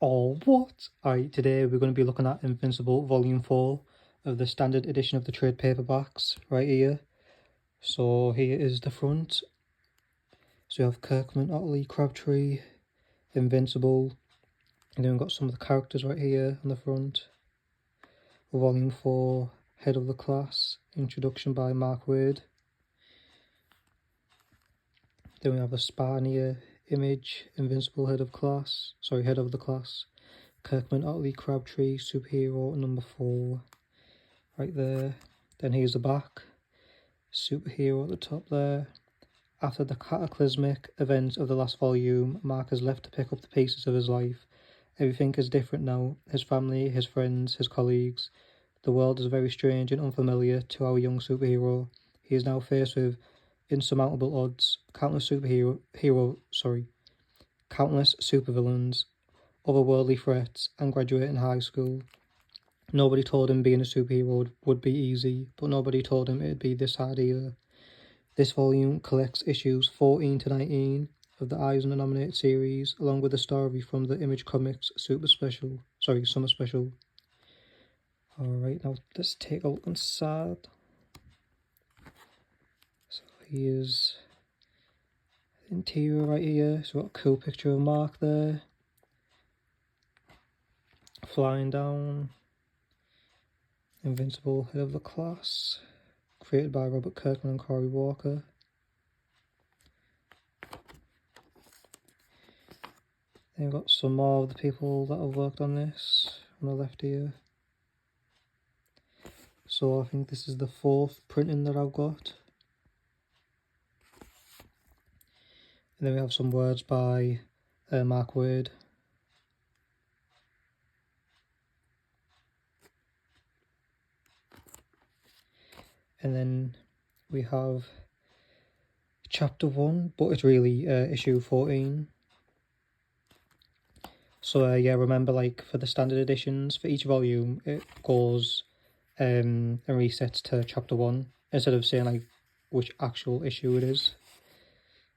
Or what? Alright, today we're going to be looking at Invincible Volume 4 of the standard edition of the trade paperbacks right here. So here is the front. So you have Kirkham, Otley, Crabtree, Invincible, and then we've got some of the characters right here on the front. Volume 4, Head of the Class, introduction by Mark Wade. Then we have a Spartan here, image, Invincible, Head of the Class. Kirkham, Otley, Crabtree, superhero number 4, right there. Then here's the back, superhero at the top there. After the cataclysmic events of the last volume, Mark is left to pick up the pieces of his life. Everything is different now, his family, his friends, his colleagues. The world is very strange and unfamiliar to our young superhero. He is now faced with insurmountable odds, countless supervillains, otherworldly threats, and graduating high school. Nobody told him being a superhero would be easy, but nobody told him it'd be this hard either. This volume collects issues 14 to 19 of the Eisner-nominated series, along with a story from the Image Comics Summer Special. Alright, now let's take a look inside. So here's the interior right here. So we've got a cool picture of Mark there, flying down. Invincible, Head of the Class, created by Robert Kirkman and Corey Walker. Then we've got some more of the people that have worked on this on the left here. So I think this is the 4th printing that I've got. And then we have some words by Mark Wade. And then we have chapter 1, but it's really issue 14. So yeah, remember, like for the standard editions, for each volume, it goes and resets to chapter 1 instead of saying like which actual issue it is.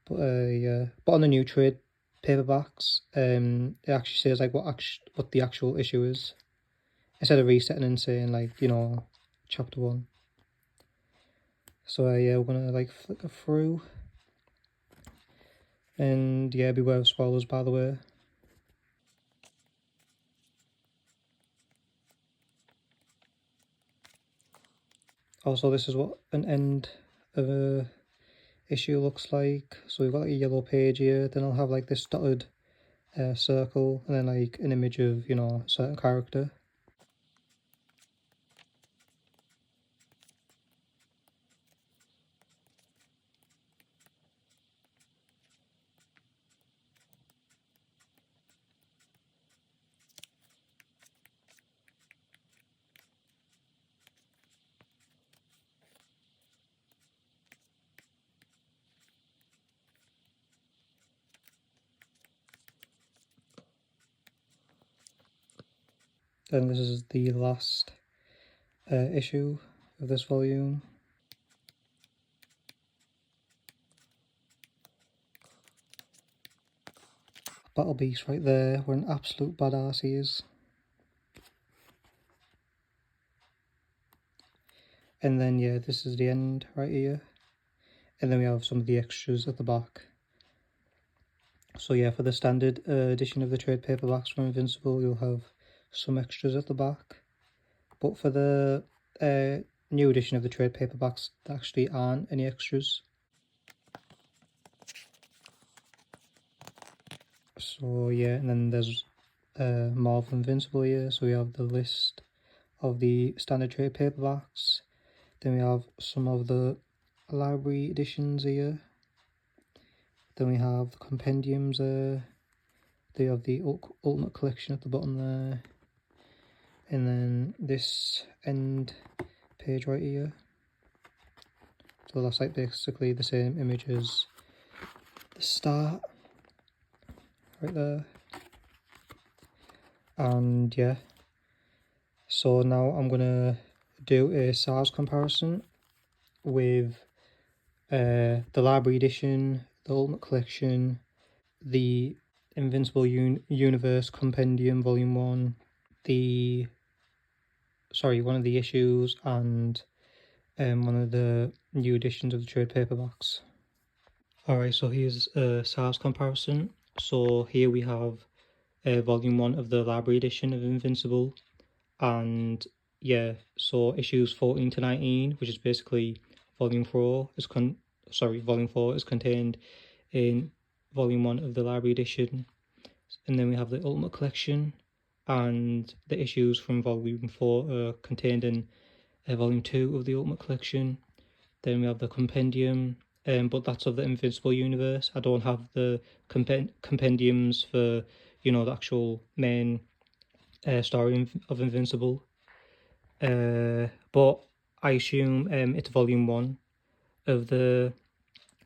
But yeah, but on the new trade paperbacks, it actually says like what the actual issue is, instead of resetting and saying like, you know, chapter 1. So yeah, we're gonna like flicker through, and yeah, beware of spoilers, by the way. Also, this is what an end of a issue looks like. So we've got like a yellow page here, then I'll have like this dotted circle, and then like an image of, you know, a certain character. Then this is the last issue of this volume. Battle Beast right there, what an absolute badass he is. And then yeah, this is the end right here. And then we have some of the extras at the back. So yeah, for the standard edition of the trade paperbacks from Invincible, you'll have some extras at the back. But for the new edition of the trade paperbacks, there actually aren't any extras. So yeah, and then there's more of Invincible here. So we have the list of the standard trade paperbacks. Then we have some of the library editions here. Then we have the compendiums there. They have the Ultimate Collection at the bottom there. And then this end page right here. So that's like basically the same image as the start right there. And yeah, so now I'm gonna do a size comparison with the library edition, the Ultimate Collection, the Invincible Universe Compendium Volume 1, one of the issues, and one of the new editions of the trade paperbacks. Alright, so here's a size comparison. So here we have Volume 1 of the library edition of Invincible, and yeah, so issues 14 to 19, which is basically Volume 4 is Volume 4 is contained in Volume 1 of the library edition. And then we have the Ultimate Collection, and the issues from Volume 4 are contained in Volume 2 of the Ultimate Collection. Then we have the Compendium, but that's of the Invincible universe. I don't have the compendiums for, you know, the actual main story of Invincible. But I assume it's Volume 1 of the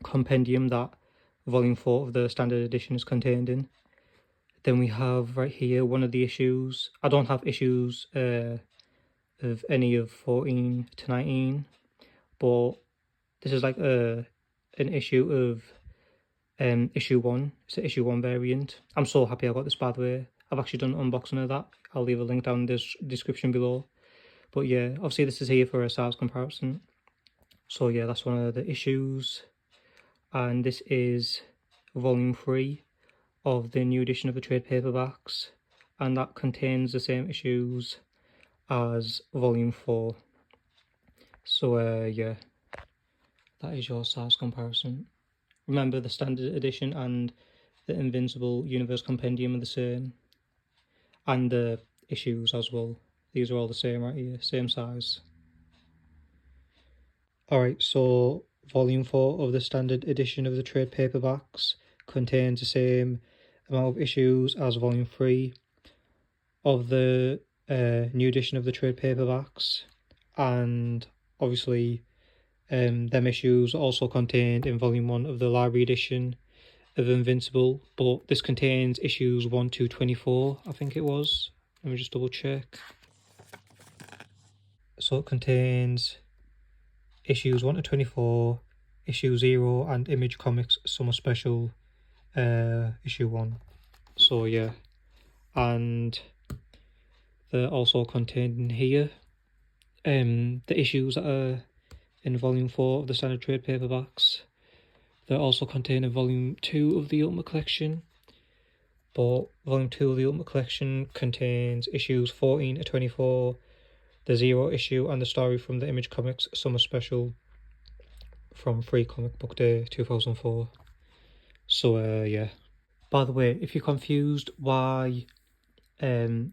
compendium that Volume 4 of the standard edition is contained in. Then we have right here one of the issues. I don't have issues of any of 14 to 19, but this is like an issue of issue 1. It's an issue 1 variant. I'm so happy I got this, by the way. I've actually done an unboxing of that. I'll leave a link down in the description below. But yeah, obviously this is here for a size comparison. So yeah, that's one of the issues. And this is Volume 3 of the new edition of the trade paperbacks, and that contains the same issues as Volume 4. So yeah, that is your size comparison. Remember, the standard edition and the Invincible Universe Compendium are the same, and the issues as well. These are all the same right here, same size. Alright, so Volume 4 of the standard edition of the trade paperbacks contains the same amount of issues as Volume 3 of the new edition of the trade paperbacks, and obviously them issues are also contained in Volume 1 of the library edition of Invincible, but this contains issues 1 to 24, I think it was. Let me just double check. So it contains issues 1 to 24, issue 0, and Image Comics Summer Special issue 1. So yeah, and they're also contained in here. The issues that are in Volume 4 of the standard trade paperbacks, they're also contained in Volume 2 of the Ultimate Collection, but Volume 2 of the Ultimate Collection contains issues 14 to 24, the 0 issue, and the story from the Image Comics Summer Special from Free Comic Book Day 2004. So yeah. By the way, if you're confused why the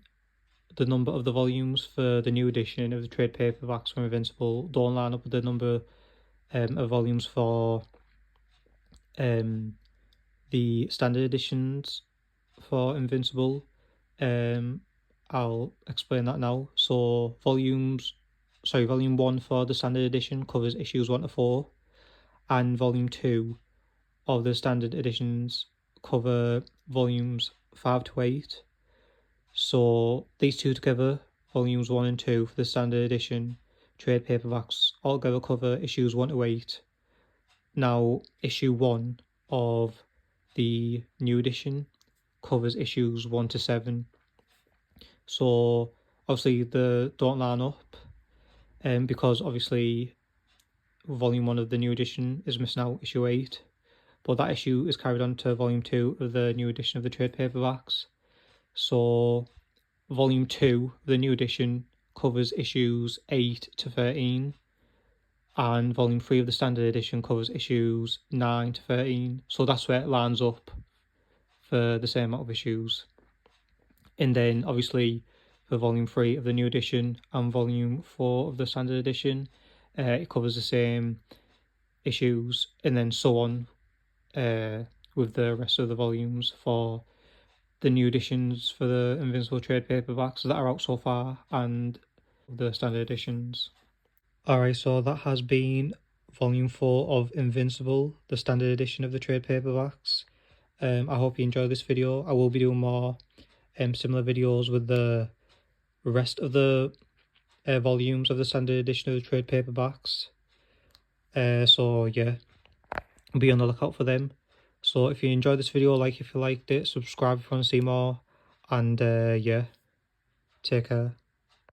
number of the volumes for the new edition of the trade paperbacks from Invincible don't line up with the number of volumes for the standard editions for Invincible, I'll explain that now. So Volume 1 for the standard edition covers issues 1 to 4, and Volume 2 of the standard editions cover volumes 5 to 8. So these two together, Volumes 1 and 2 for the standard edition trade paperbacks, altogether cover issues 1 to 8. Now, issue 1 of the new edition covers issues 1 to 7. So obviously they don't line up, because obviously Volume 1 of the new edition is missing out issue 8, but that issue is carried on to Volume 2 of the new edition of the trade paperbacks. So Volume 2 of the new edition covers issues 8 to 13, and Volume 3 of the standard edition covers issues 9 to 13. So that's where it lines up for the same amount of issues. And then obviously for Volume 3 of the new edition and Volume 4 of the standard edition, it covers the same issues, and then so on with the rest of the volumes for the new editions for the Invincible trade paperbacks that are out so far, and the standard editions. Alright, so that has been Volume 4 of Invincible, the standard edition of the trade paperbacks. I hope you enjoyed this video. I will be doing more similar videos with the rest of the volumes of the standard edition of the trade paperbacks. So yeah, be on the lookout for them. So if you enjoyed this video, like if you liked it, subscribe if you want to see more, and yeah, take care.